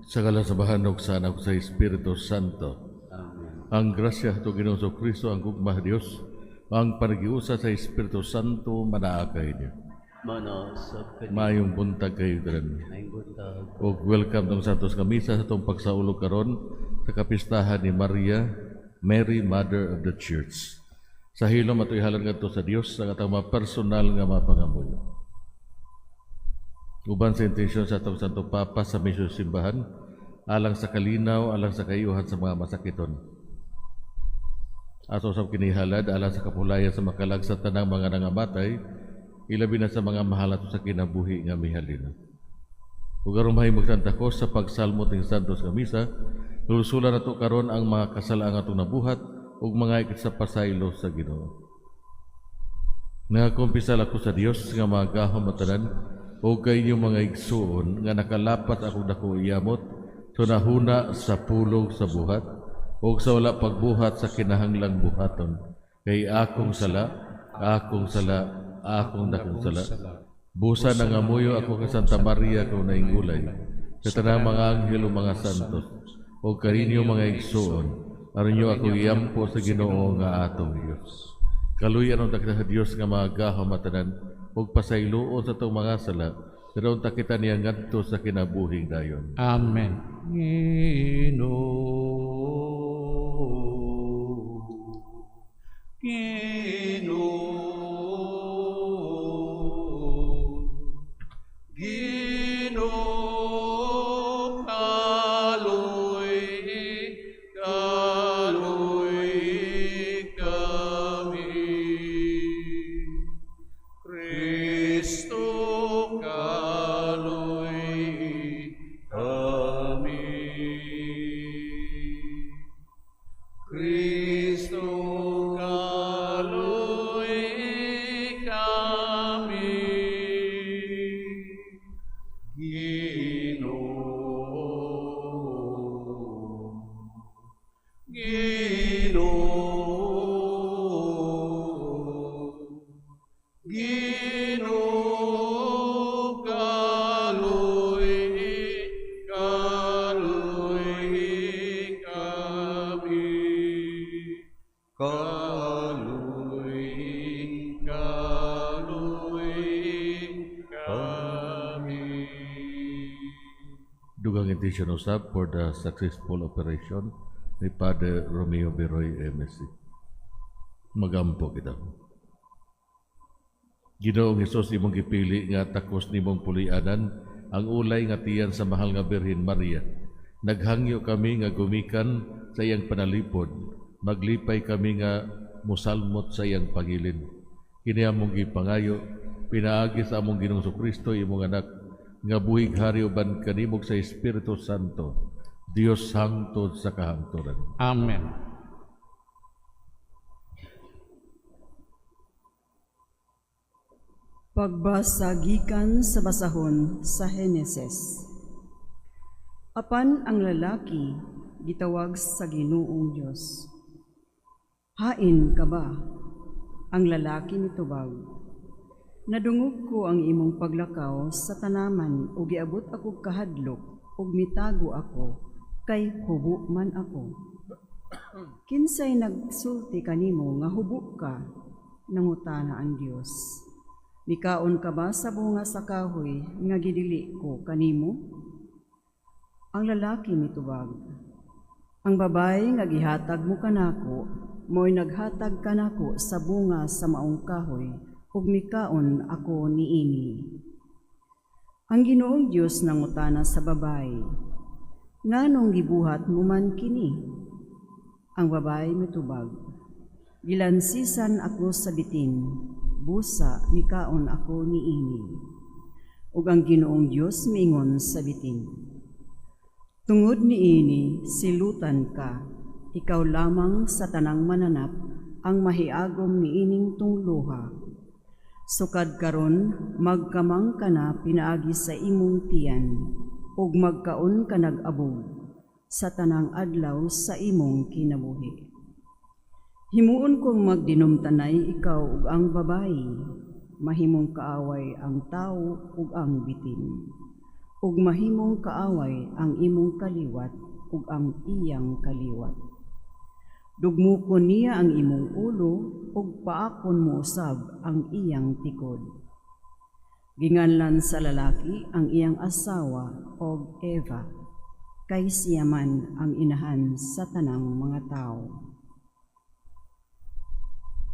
Sa kalasabahan og sa anak sa Espiritu Santo. Amen. Ang grasya to Ginoong Kristo, ang gugma Dios, ang panagiusa sa Espiritu Santo manaakay niyo. Manosok ka Mayong buntag kayo tanan. Mayong buntag. Og welcome tong Santos nga misa sa tong pagsaulog karon sa kapistahan ni Maria, Mary, Mother of the Church. Sa hilom ato'y halan ngadto sa Dios ang atong mga personal nga mga pangamuyo. Uban sa intensyon sa atong Santo Papa sa misyon simbahan, alang sa kalinaw, alang sa kayuhan sa mga masakiton. Ato sa kinihalad, alang sa kapulayan sa makalag sa tanang mga nangamatay, ilabi na sa mga mahal ato sa kinabuhi nga mihalin. Ug aron mahimong Santa Cruz sa pagsalmo ting Santos nga misa, lulusulan nato karon ang mga kasalaang atong nabuhat ug mga ikit sa pasaylo sa Ginoo. Nagakumpisal ako sa Dios nga mga gahom matanan o kayo mga igsuon nga nakalapat ako dako iyamot so nahuna sa pulong sa buhat o sa wala pagbuhat sa kinahanglang buhaton kay akong sala akong dakong sala busa nangamuyo ako kay Santa Maria kung naingulay sa tanang mga anghel o mga santos o kaninyo mga igsuon aron nyo ako iyampo sa Ginoo nga atong Dios. Kaluyan ang takita sa Dios nga mga gahom matanan ug pasayloon sa itong mga sala, pero unta kita niya ngadto sa kinabuhing dayon. Amen. Dugang intention usab for the successful operation ni Padre Romeo Beroy, MSc. Magampo kita. Ginoong Hesus, imong gipili nga takos nimong pulianan ang ulay nga tiyan sa mahal nga Birhen Maria. Naghangyo kami nga gumikan sa iyang panalipod. Maglipay kami nga musalmot sa iyang pagilin. Kini among gipangayo, pinaagi sa among Ginoong Kristo imong anak nga buhig hari uban kanimog sa Espiritu Santo, Dios hangtod sa kahangturan. Amen. Pagbasa gikan sa basahon sa Heneses. Apan ang lalaki gitawag sa Ginoong Dios. Hain ka ba? Ang lalaki nitubag. Nadungog ko ang imong paglakaw sa tanaman ug giabot ako kahadlok ug mitago ako kay hubo man ako. Kinsay nagsulti kanimo nga hubo ka? Nangutana ang Dios. Mikaon ka ba sa bunga sa kahoy nga gidili ko kanimo? Ang lalaki mitubag. Ang babae nga gihatag mo kanako mo'y naghatag kanako sa bunga sa maong kahoy ug mikaon ako niini. Ang Ginoong Dios nangutana sa babae, nganong gibuhat mo man kini? Ang babae mitubag, gilansisan ako sa bitin, busa mikaon ako niini. Ug ang Ginoong Dios miingon sa bitin, tungod niini silutan ka, ikaw lamang sa tanang mananap ang mahiagom niining tungluha. Sukad karon magkamang ka na pinaagi sa imong tiyan ug magkaon ka nag-abog sa tanang adlaw sa imong kinabuhi. Himuon kong magdinumtanay ikaw ug ang babayi, mahimong kaaway ang tao ug ang bitin. ug mahimong kaaway ang imong kaliwat ug ang iyang kaliwat. Dugmukon niya ang imong ulo ug paakon mo usab ang iyang tikod. Ginganlan sa lalaki ang iyang asawa og Eva, kay siya man ang inahan sa tanang mga tao.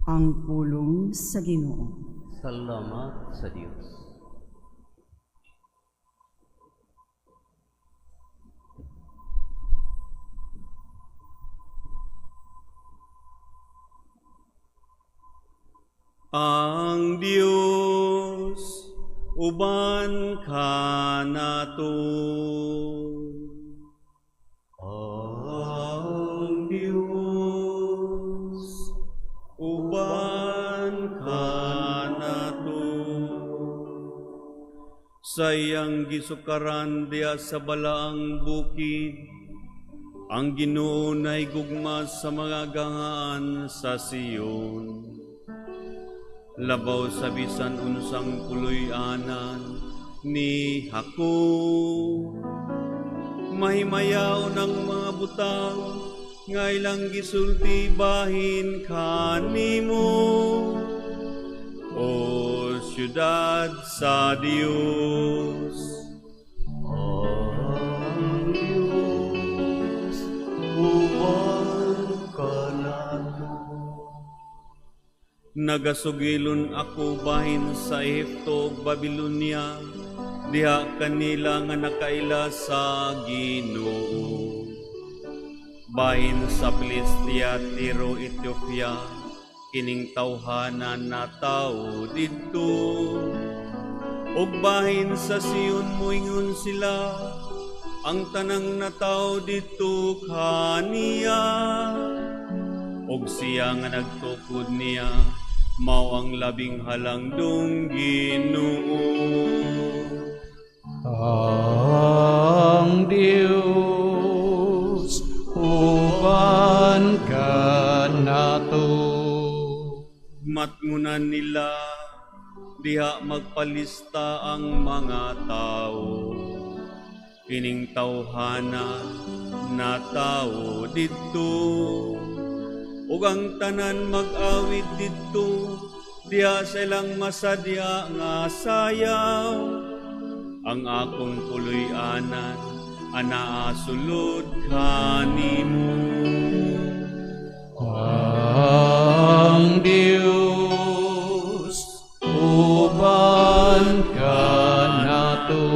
Ang pulong sa Ginoo. Salamat sa Diyos. Ang Diyos uban ka nato. Ang Diyos uban ka nato. Sayang gisukaran diya sa balaang bukid, ang Ginoo nay gugma sa mga gangaan sa Sion. Labaw sa bisan unsang puloy-anan ni Hako. Mahimayaw ng mga butang, nga ilang gisulti bahin kanimo. O siyudad sa Dios. Ang Diyos, uban ka nato. Nagasugilon ako bahin sa Ehipto ug Babilonia, diha kanila nga nakaila sa Ginoo. Bahin sa Filistia, Tiro, Ethiopia, kining tawhanan na tao didto. Ug bahin sa Sion moingon sila, ang tanang na tao didto kaniya. Og siya nga nagtukod niya, mao ang labing halangdong Ginoo. Ang Diyos uban ka nato. Matngunan nila, diha magpalista ang mga tao. Kining tawhana na tao didto. Ug ang tanan mag-awit didto, diha silang masadya nga sayaw. Ang akong puloy-anan, anaa sulod kanimo. Ang Diyos uban ka nato.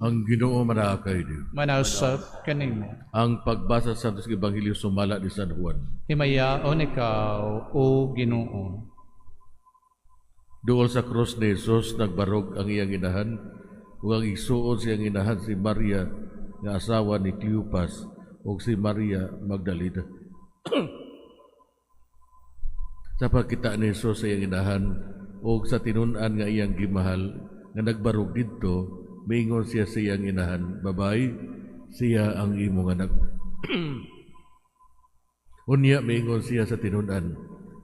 Ang Ginoo manaakay niyo. Manausap kanimo. Ang pagbasa sa Santos Ebanghelyo sumala ni San Juan. Himayaon ikaw, O Ginoo. Duol sa krus ni Jesus, nagbarog ang iyang inahan, ug ang igsuon siyang inahan si Maria, nga asawa ni Cleopas, ug si Maria Magdalena. Sa pagkita ni Jesus sa iyang inahan, ug sa tinun-an nga iyang gimahal, nga nagbarog didto, miingon siya sa iyang inahan, Babay, siya ang imong anak. Unya, miingon siya sa tinun-an,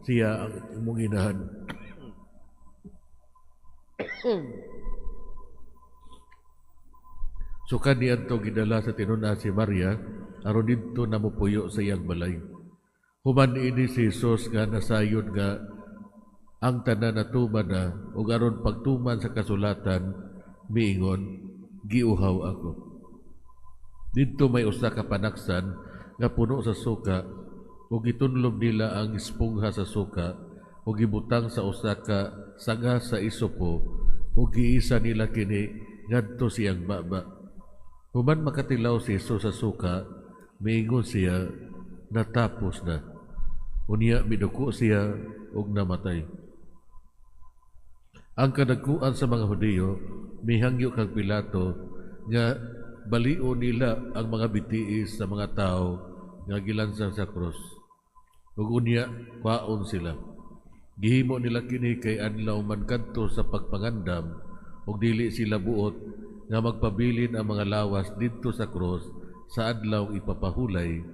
siya ang imong inahan. So kaniadto gidala sa tinun-an si Maria, aron didto namupuyo sa iyang balay. Human ini si Jesus nga nasayod nga ang tanan natuman na, ug aron pagtuman sa kasulatan, miingon, giuhaw ako. Didto may usa ka panaksan nga puno sa suka, ug gitunlob nila ang espongha sa suka, ug gibutang sa usa ka sanga sa isopo ug giisa nila kini ngadto siyang baba. Human makatilaw si Jesus sa suka, miingon siya, natapos na. Unya miduko siya ug namatay. Ang kadagkuan sa mga Hudiyo mihangyo kag Pilato nga balio nila ang mga bitiis sa mga tao nga gilansang sa krus. Ug unya kwaon sila. Gihimo nila kini kay adlaw man kadto sa pagpangandam ug dili sila buot nga magpabilin ang mga lawas didto sa krus sa adlaw ipapahulay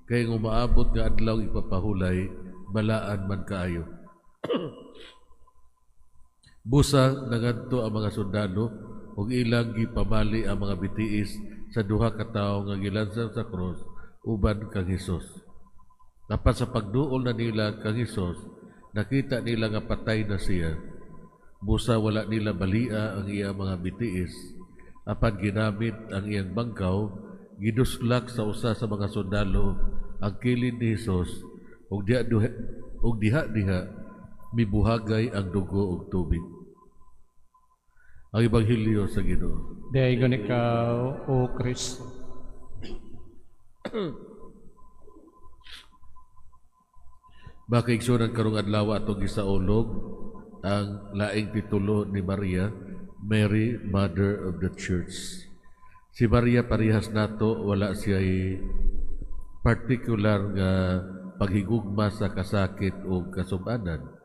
kay kung maabot nga adlaw ipapahulay balaan man kaayo. Busa nagadto ang mga sundalo ug ilang gipamali ang mga bitiis sa duha ka tawo nga gilansang sa krus uban kang Hesus. Dapat sa pagduol na nila kang Hesus, nakita nila nga patay na siya. Busa wala nila balia ang iyang mga bitiis. Apan ginamit ang iyang bangkaw, giduslak sa usa sa mga sundalo ang kilid ni Hesus ug diha mibuhagay ang dugo ug tubig. Ang Ebanghelyo sa Ginoo. Dayon ikaw, O Kristo. Makaigsunan karong adlaw atong gisaulog ang laing titulo ni Maria, Mary, Mother of the Church. Si Maria parehas nato wala siya particular nga paghigugma sa kasakit o kasub-anan.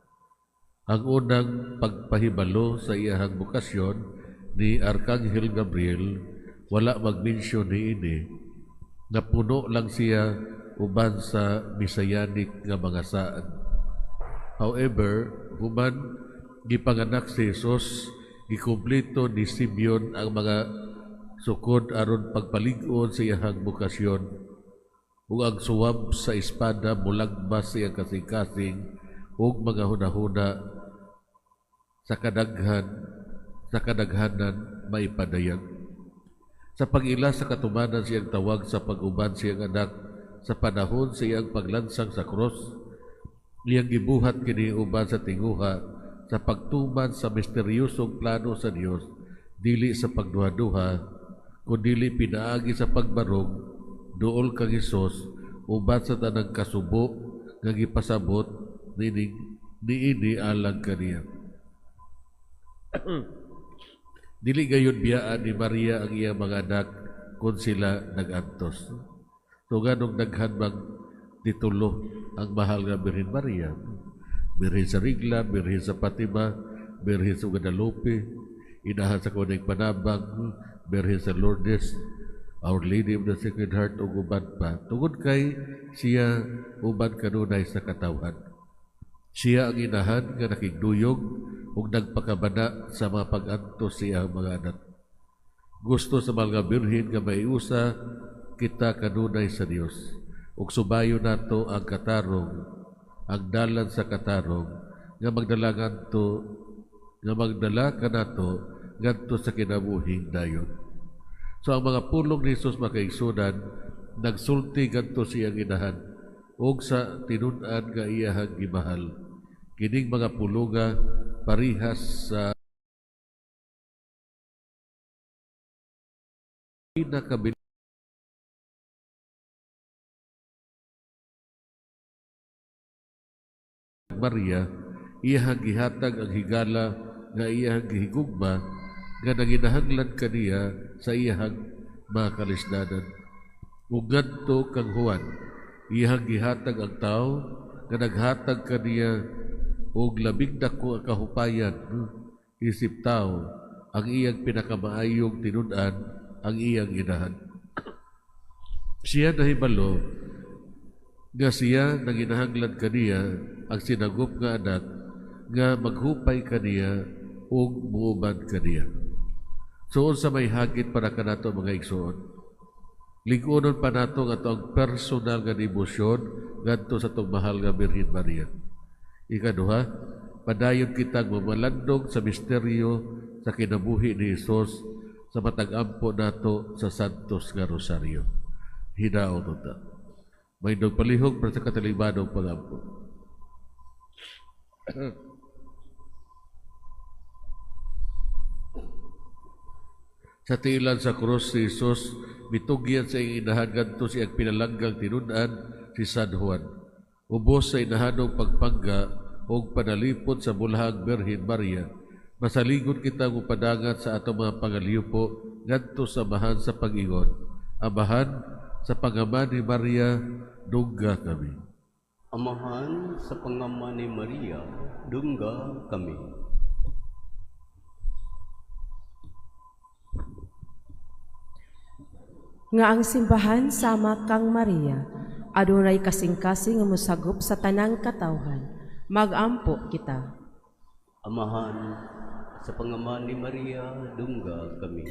Ang unang pagpahibalo sa iyahang bukasyon ni Arkanghel Gabriel wala magmensyon niini na puno lang siya uban sa misayanik nga mga saan. However, human gipanganak si Jesus, gikumpleto ni Simeon ang mga sukod aron pagpalig-on sa iyang bukasyon ug ang suwab sa espada mulagbas sa iyang kasing-kasing ug mga hunahuna sa kadaghanan maipadayag. Sa pag-ila sa katumanan siyang tawag sa pag-uban siyang anak sa panahon sa iyang paglansang sa krus, iyang gibuhat kini uban sa tinguha sa pagtuman sa misteryosong plano sa Dios, dili sa pagduha-duha, kundi pinaagi sa pagbarog, duol kang Hesus, uban sa tanang kasubo, nga gipasabot, niini alang kaniya. Dili gayon biyaan ni Maria ang iyang mga anak kung sila nag-antos. So ganong naghanbang titulo ang mahal nga Birhen Maria. Birhen sa Rigla, Birhen sa Fatima, Birhen sa Guadalupe, inahan sa Kunay Panabang, Birhen sa Lourdes, Our Lady of the Sacred Heart o uban pa. Tungod kay siya uban kanunay sa katawan. Siya ang inahan nga nakigduyog ug nagpakabana sa mga pag-antos siya mga anak. Gusto sa mga birhen nga maiusa kita kanunay sa Dios ug subayo nato ang katarong, ang dalan sa katarong nga magdala kanato ngadto sa kinabuhing dayon. So ang mga pulong ni Jesus makaigsunan nagsulti ngadto siyang inahan ug sa tinun-an nga iyahang gimahal. Kining mga puluga parihas sa pinakabilis Maria, iyahang gihatag ang higala nga iyahang gihigugma nga nanginahanglan kaniya sa iyahang mga kalisdanan. Ug ngadto kang Juan, iyahang gihatag ang tao nga naghatag kaniya og labing dako ang kahupayan isip tao ang iyang pinakamaayong tinun-an ang iyang inahan. Siya nahibalo nga siya nanginahanglan kaniya ang sinagop nga anak nga maghupay kaniya ug muubad kaniya. So sa may hagit para kanato mga igsoon, lig-unon pa nato nga ang personal nga debosyon ngadto sa tong mahal nga Birhen Maria. Ikaduha, padayon kitang mamalandong sa misteryo sa kinabuhi ni Jesus sa matag-ampo nato sa Santos nga Rosaryo. Hinaon ta. May nagpalihog para sa katalibanong pag-ampo. Sa tiilan sa krus si Jesus, bitugyan sa iyang inahan ngadto siyang pinalanggang tinud-an si San Juan. Ubos sa inahanong pagpangga o panalipod sa bulahang Birhen Maria, masaligon kita upadangat sa atong mga pangaliyupo ngadto sa amahan sa pag-ingon. Amahan sa pangaman ni Maria, dungga kami. Amahan sa pangaman ni Maria, dungga kami. Nga ang simbahan sama kang Maria, adunay kasing-kasing nga mosagop sa tanang katawhan, magampo kita. Amahan sa pangaman ni Maria, dungga kami.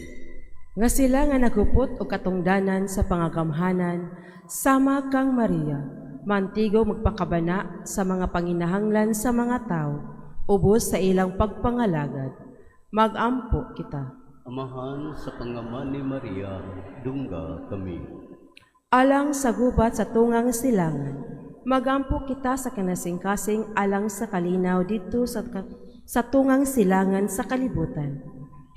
Nga sila nga nagupot o katungdanan sa pangagamhanan, sama kang Maria, mantigo magpakabana sa mga panginahanglan sa mga tao, ubos sa ilang pagpangalagad, magampo kita. Amahan sa pangaman ni Maria, dungga kami. Alang sa gubat sa tungang silangan, magampo kita sa kanasing-kasing alang sa kalinaw dito sa tungang silangan sa kalibutan.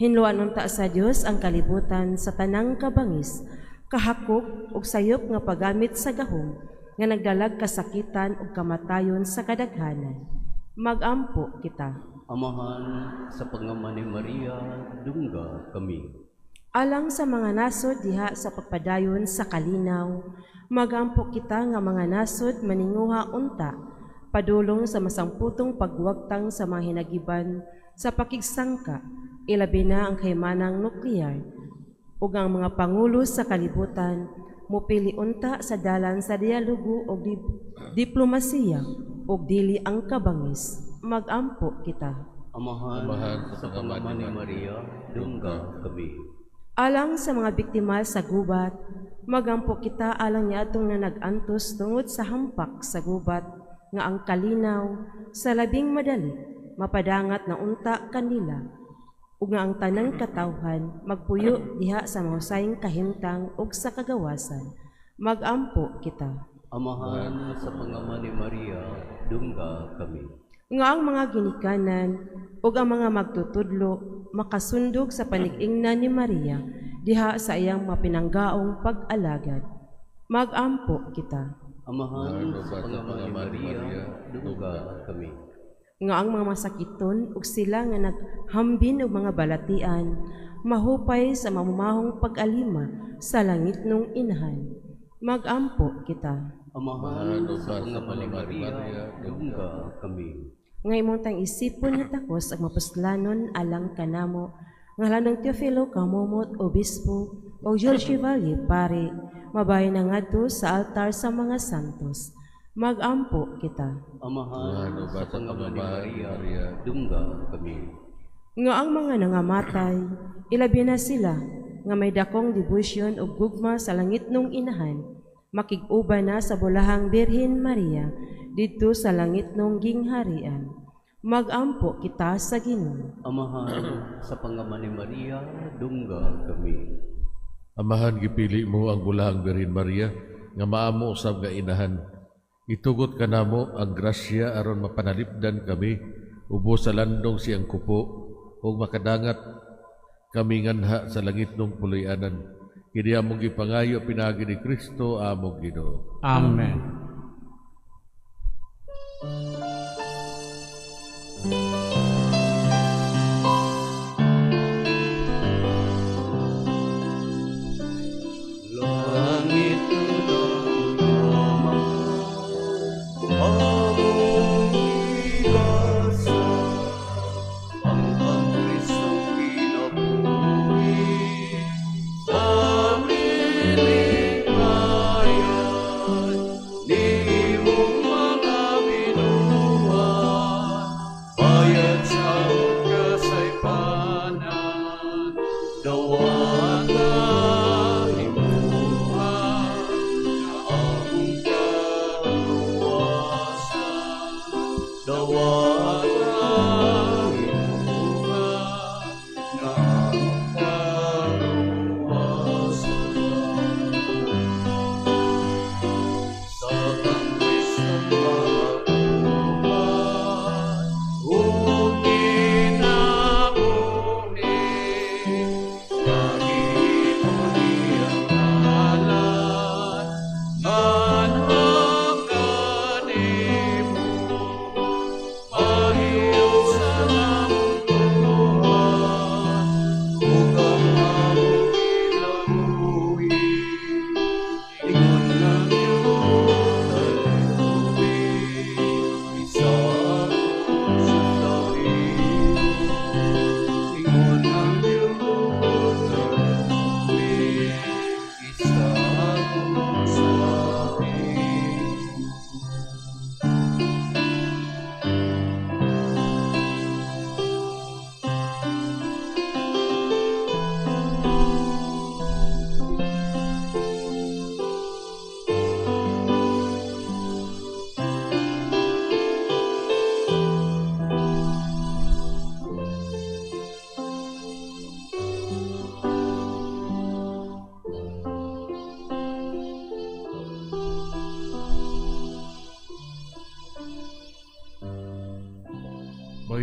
Hinluan unta sa Dios ang kalibutan sa tanang kabangis, kahakop ug sayop nga paggamit sa gahom, nga nagdalag kasakitan ug kamatayon sa kadaghanan. Magampo kita. Amahan sa pangaman ni Maria, dungga kami. Alang sa mga nasod diha sa pagpadayon sa kalinaw, magampo kita nga mga nasod maninguha unta, padulong sa masamputong pagwagtang sa mga hinagiban sa pakigsangka, ilabi na ang kaymanang nukleyar, ug ang mga pangulo sa kalibutan, mupili unta sa dalan sa dialogo o diplomasiya ug dili ang kabangis. Magampo kita. Amahan sa pangaman ni Maria, dungga kami. Alang sa mga biktima sa gubat, magampo kita alang niya atong na nag-antos tungod sa hampak sa gubat, nga ang kalinaw sa labing madali, mapadangat na unta kanila, ug nga ang tanang katawhan magpuyo diha sa mahusayng kahimtang ug sa kagawasan. Magampo kita. Amahan sa pangaman ni Maria, dungga kami. Nga ang mga ginikanan ug ang mga magtutudlo makasundog sa panig-ingnan ni Maria diha sa iyang mapinanggaong pag-alagad. Magampo kita. Amahan sa pangaman ni Maria, dungga kami. Nga ang mga masakiton ug sila nga naghambin og mga balatian mahupay sa mamumahong pag-alima sa langit nung inahan. Magampo kita. Amahan sa pangaman ni Maria, dungga kami. Nga imong tang isipon nga takos ang mapuslanon alang kanamo, nga lanong Teofilo Kamomot, Obispo, o Jules Chevalier, pare, mabahin na ngadto sa altar sa mga santos. Magampo kita. Amahan sa pangaman ni Maria, dungga kami. Nga ang mga nangamatay, ilabi na sila, nga may dakong debosyon o gugma sa langit nung inahan, makig-uba na sa bulahang Birhen Maria, dito sa langit nung gingharian. Magampo kita sa Ginoo. Amahan sa pangaman ni Maria, dungga kami. Amahan gipili mo ang bulahang Birhen Maria, nga maamo usab nga inahan. Itugot ka namo ang grasya aron mapanalipdan kami, ubos sa landong siyang kupo, ug makadangat kami nganha sa langit nung puloy-anan. Kini among gipangayo pinagi ni Kristo among Ginoo. Amen. Langit na lamang among igasa, ang Kristong kinabuhi, aming ligtayan, ni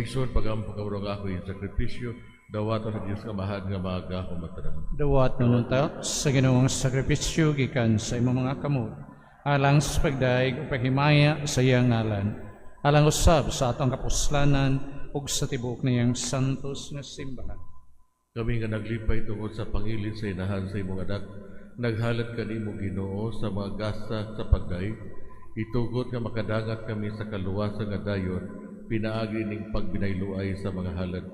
maison pagampo ka urang ako yung sakripisyo, dawato sa Diyos nga mahal nga maaga akong matanan. Dawat nununta sa Ginoong sakripisyo gikan sa imong mga kamot, alang sa pagdaig o paghimaya sa iyang ngalan, alang usab sa atong kapuslanan ug sa tibuok niyang santos nga simbahan. Kami nga naglipay tungod sa pangilin sa inahan sa imong anak, naghalat kanimo Ginoo sa mga gasa sa pagdaig, itugot nga makadangat kami sa kaluwasan nga dayon, pinaagi ning pagbinayluay sa mga halad.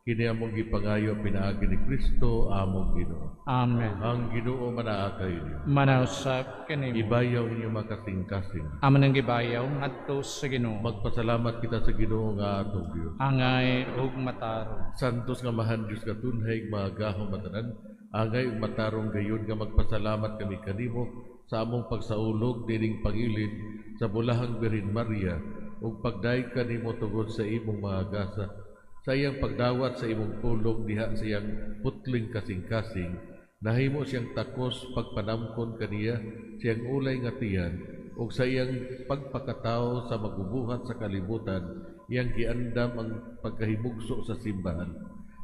Kini among gipangayo pinaagi ni Kristo among Ginoo. Amen. Ang Ginoo manaakay niyo. Manausap kanimo. Ibayaw ninyo makasing-kasing. Amo nang gibayaw ngadto sa Ginoo. Magpasalamat kita sa Ginoo nga atong Dios. Angay ug matarong. Santos nga mahan Diyos katunhay mga gahong matanan, angay ug matarong gayon nga magpasalamat kami kanimo sa among pagsaulog dining pangilin sa bulahang Birhen Maria ug pagdaig kanimo tungod sa imong mga gasa. Sa iyang pagdawat sa imong pulong diha sa iyang putling kasing-kasing, nahimo siyang takos pagpanamkon kaniya siyang ulay nga tiyan ug sa iyang pagpakatao sa magubuhat sa kalibutan, iyang giandam ang pagkahimugso sa simbahan.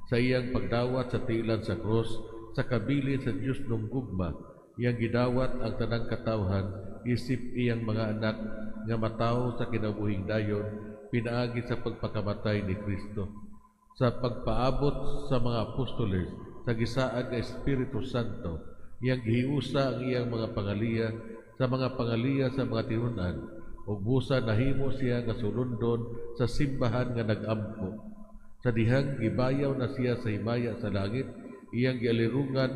Sa iyang pagdawat sa tilan sa krus, sa kabilin sa Dios nung gugma, iyang gidawat ang tanang katawhan, isip iyang mga anak nga mataw sa kinabuhing dayon, pinaagi sa pagpakamatay ni Kristo. Sa pagpaabot sa mga apostoles, sa gisaad nga Espiritu Santo, iyang gihiusa ang iyang mga pangaliya sa mga tinunan, ug busa nahimo siya nga sulundon sa simbahan nga nag-ampo. Sa dihang gibayaw na siya sa himaya sa langit, iyang gialirungan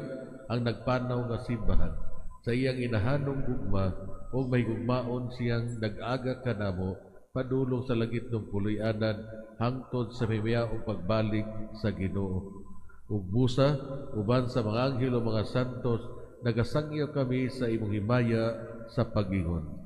ang nagpanaw nga simbahan. Sa iyang inahanong gugma, ug may gugmaon siyang nag-aga kanamo, padulong sa langit ng puloy-anan, hangtod sa mimiyaong pagbalik sa Ginoo. Ug busa, uban sa mga anghel o mga santos, nagasangyo kami sa imong himaya sa pag-ingon.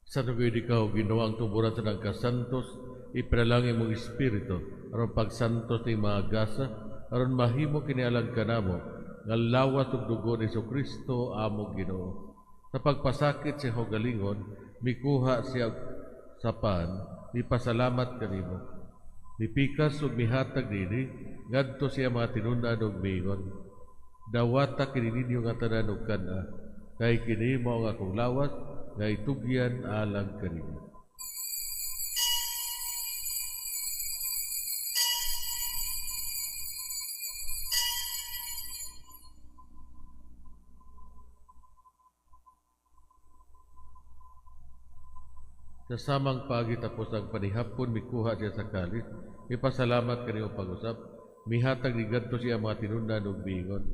Sa tugod ikaw, Ginoo, ang tuburan sa nagkasantos, ipanalangin mong Espiritu, aron pagsantos ni mga gasa, aron mahimo kinialang kanamo, nga lawat ug dugo ni Kristo among Ginoo. Sa pagpasakit siya galingon, mikuha siya sa pan, ipasalamat kanimo. Mipikas ug mihatag nini, ngadto siya mga tinunan ug miingon. Dawata kini ninyo nga tanan ug kana, kay kini mao nga akong lawat, nga itugyan alang kanimo. Sa samang pagi tapos ang panihapon, mikuha siya sa kalit, ipasalamat kanimo pag-usap, mihatag ni gadto siya mga tinunan ug miingon.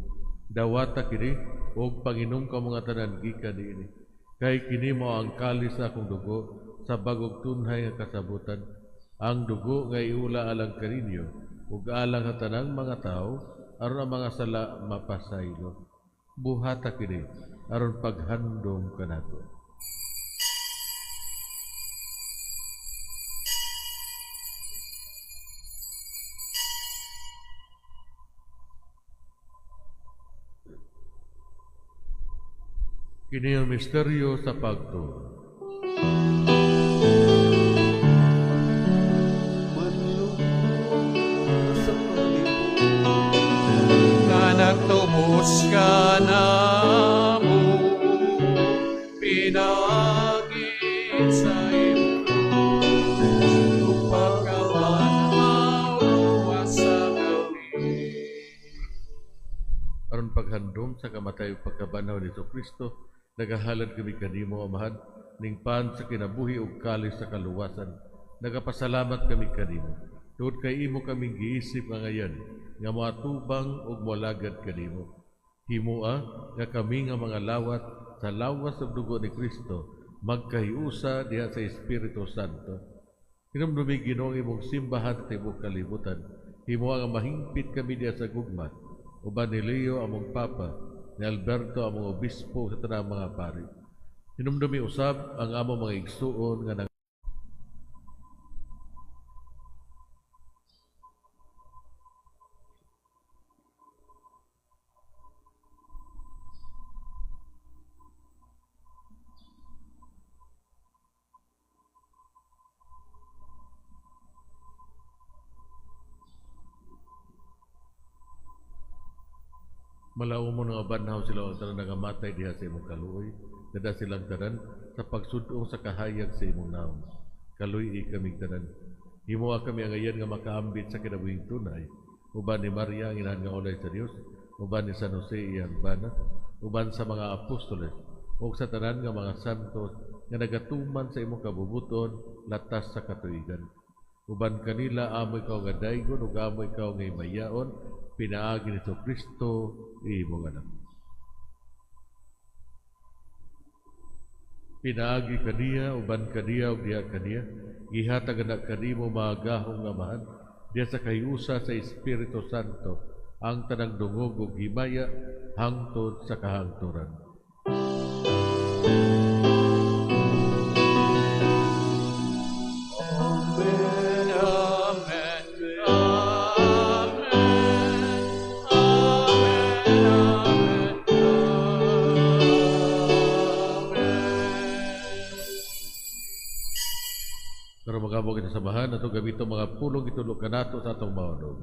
Dawata kini ug panginom ka mga tanan gikan niini. Kay kini mo ang kalis sa akong dugo sa bagog tunhay nga kasabutan, ang dugo nga iula alang kaninyo ug alang sa tanang mga tao aron ang mga sala mapasaylo. Buhata kini aron paghandom kanato. Kini ang misteryo sa pagtuo. Na nagtubos ka na mo, pinagit sa imo. pagkahumadom sa kamatay ug pagkabanaw ni Kristo, nagahalad kami kanimo, Amahan, ning pan sa kinabuhi ug kalis sa kaluwasan. Nagapasalamat kami kanimo. Tungod kay imo kaming giisip nga ngayon, nga moatubang ug molagad kanimo. Himoa nga kami nga mga lawat sa lawas ug dugo ni Kristo magkahiusa diha sa Espiritu Santo. Hinumdumi Ginoo imong simbahan sa tibuok kalibutan. Himoa nga mahingpit kami diha sa gugma. Uban ni Leo among Papa, ni Alberto among obispo sa tanang mga pari. Hinumdumi usab ang among mga igsuon nga malaw mo nga banhaw sila ang tanan nagamatay diha sa imong kaluoy, kada silang tanan sa pagsudong sa kahayag sa imong naong. Kaluoy kaming tanan. Himoa kami ang ayan nga makaambit sa kinabuhing tunay. Uban ni Maria ang inahan nga ulay sa Dios, uban ni San Jose iyang bana, uban sa mga apostoles, ug sa tanan nga mga santos nga nagatuman sa imong kabubuton latas sa katuigan. Uban kanila amo ikaw nga daygon ug amo ikaw nga imayaon, pinaagi ni Kristo imong anak. Pinaagi kaniya uban kaniya ug diha kaniya, gihatag anak kanimo mga gahong nga Amahan, diha sa kahiusa sa Espiritu Santo, ang tanang dungog ug himaya hangtod sa kahangturan. Pero magabog ito sa bahan, ito gamito mga pulong itulog ka nato sa atong maunod.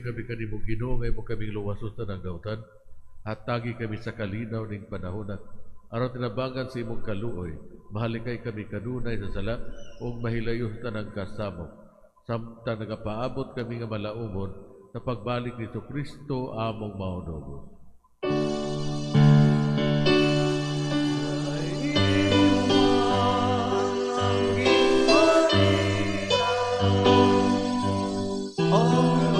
Kami kanimo Ginoo ngay mo kaming luwason sa nagdautan, hatagi kami sa kalinaw ning panahon aron tinabangan sa imong kaluoy, mahalikay kami kanunay sa sala ug mahilayo sa tanang kasamo. Samtang nagapaabot kami nga malaumon sa pagbalik ni Kristo among maunod. Oh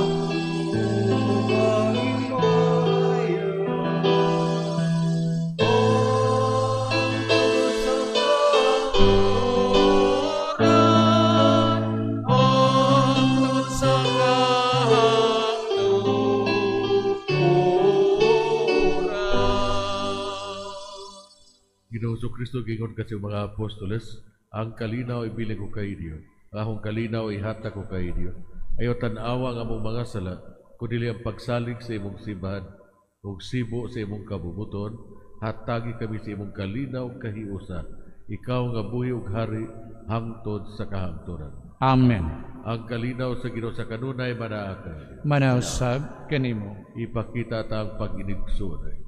Ginoong Kristo gingon kasi mga apostoles, ang kalinaw ibiling ko kay Diyo. Ang akong kalinaw ihata ko kay Diyo. Ayaw tanawa ang among mga sala, kundi ang pagsalig sa imong simbahan, ug sibo sa imong kabubuton, hatagi kami sa imong kalinaw kahiusa. Ikaw nga buhi ug hari hangtod sa kahangturan. Amen. Ang kalinaw sa Ginoo sa kanunay manaakay. Manausab kanimo. Ipakita ta ang pag-inigsoon.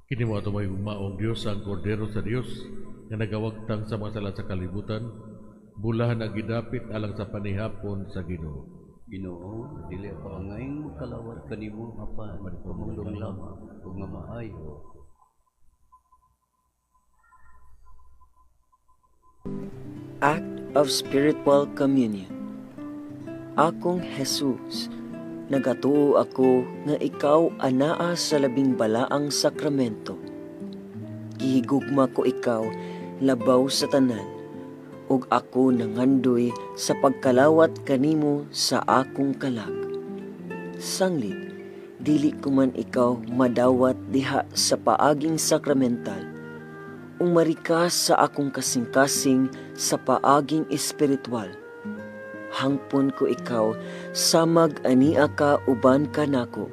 Kini mo ato may maong Diyos ang kordero sa Diyos nga nagawagtang sa mga sala sa kalibutan, bulahan ang gidapit alang sa panihapon sa Ginoo. Ginoo, dili pa ngayon kalawat kanimo apan pamulong lamang ug nga maayo. Act of Spiritual Communion. Akong Jesus, nagatuo ako nga ikaw anaa sa labing balaang sakramento. Gihigugma ko ikaw labaw sa tanan, ug ako nangandoy sa pagkalawat kanimo sa akong kalag. Sanglit, dili ko man ikaw madawat diha sa paaging sakramental, umarikas sa akong kasing-kasing sa paaging espiritual. Hangpon ko ikaw samag ania ka uban kanako,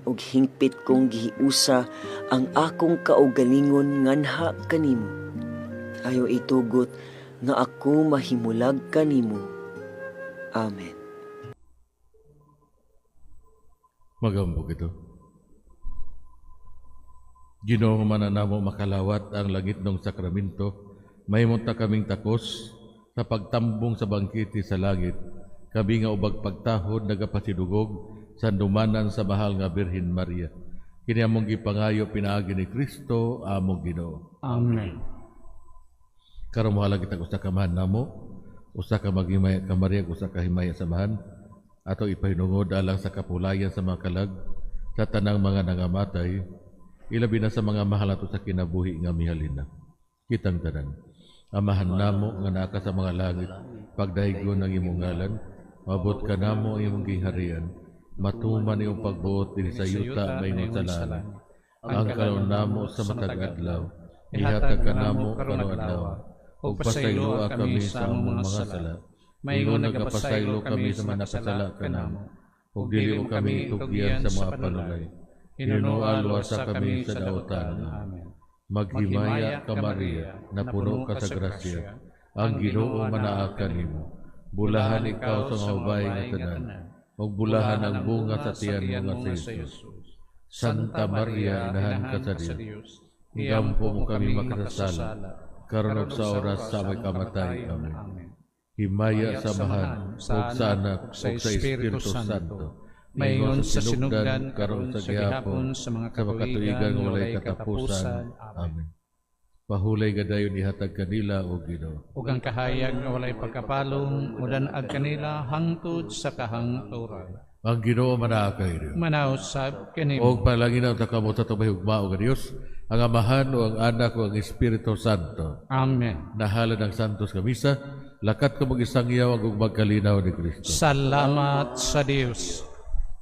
ug hingpit kong gihiusa ang akong kaugalingon nganha kanimo. Ayo itugot nga ako mahimulag kanimo. Amen. Magambog ito. Ginoo mananamo makalawat ang langit ng sakramento, mahimong kaming takos sa pagtambong sa bangkiti sa langit, kami nga ubag pagtahod nagapasidugog sa dumanan sa mahal nga Birhen Maria. Kini among gipangayo pinaagi ni Kristo among Ginoo. Amen. Karon mohalag kita usa ka mahan namo, usa ka maghimaya ka Maria, usa ka himaya sa mahan, ato ipahinungod alang sa kapulayan sa mga kalag, sa tanang mga nangamatay, ilabi na sa mga mahal ato sa kinabuhi nga mihalina. Kitang tanan, amahan namo nga naka sa mga langit, pagdahigon ang imong ngalan, mabot ka namo ang imong giharian, matuman iyong pagbuot din sa yuta may nagsalaan. Ang kalon namo sa matag adlaw, ihatag ka namo karong adlaw, ug pasaylo kami sa among mga sala. Mayingon nagapasaylo kami sa mga nakasala ka namo, ug dili mo kami itugyan sa mga panulay. Hinunualwa sa kami sa dautan. Amen. Maghimaya ka Maria, na puno ka sa grasya, ang Ginoo manaa kanimo. Bulahan ikaw sa mga ubay nga tanan, ug bulahan ang bunga sa tiyan mo nga sa Jesus. Santa Maria, inahan ka sa Dios, igampo mo kami makasasala, karon ug sa oras sa aming kamatay. Amen. Himaya sa mahan, ug sa anak, ug sa Espiritu Santo, Maingon sa sinugdan, karon sa gihapon, sa mga sa makatuigan nga walay katapusan. Amen. Pahulay gadayon ihatag kanila o Ginoo. ug ang kahayag nga walay pagkapalong, mudan-ag kanila hangtod sa kahangturan. Ang Ginoo manaa kay Dios. Manausab kanimo. Og palanginaw ta kamo sa tumahigugma og Dios, ang Amahan o ang Anak o ang Espiritu Santo. Amen. Nahala ng Santos Kamisa, lakat ko mag-isang iyaw ang magkalinaw ni Kristo. Salamat sa Dios.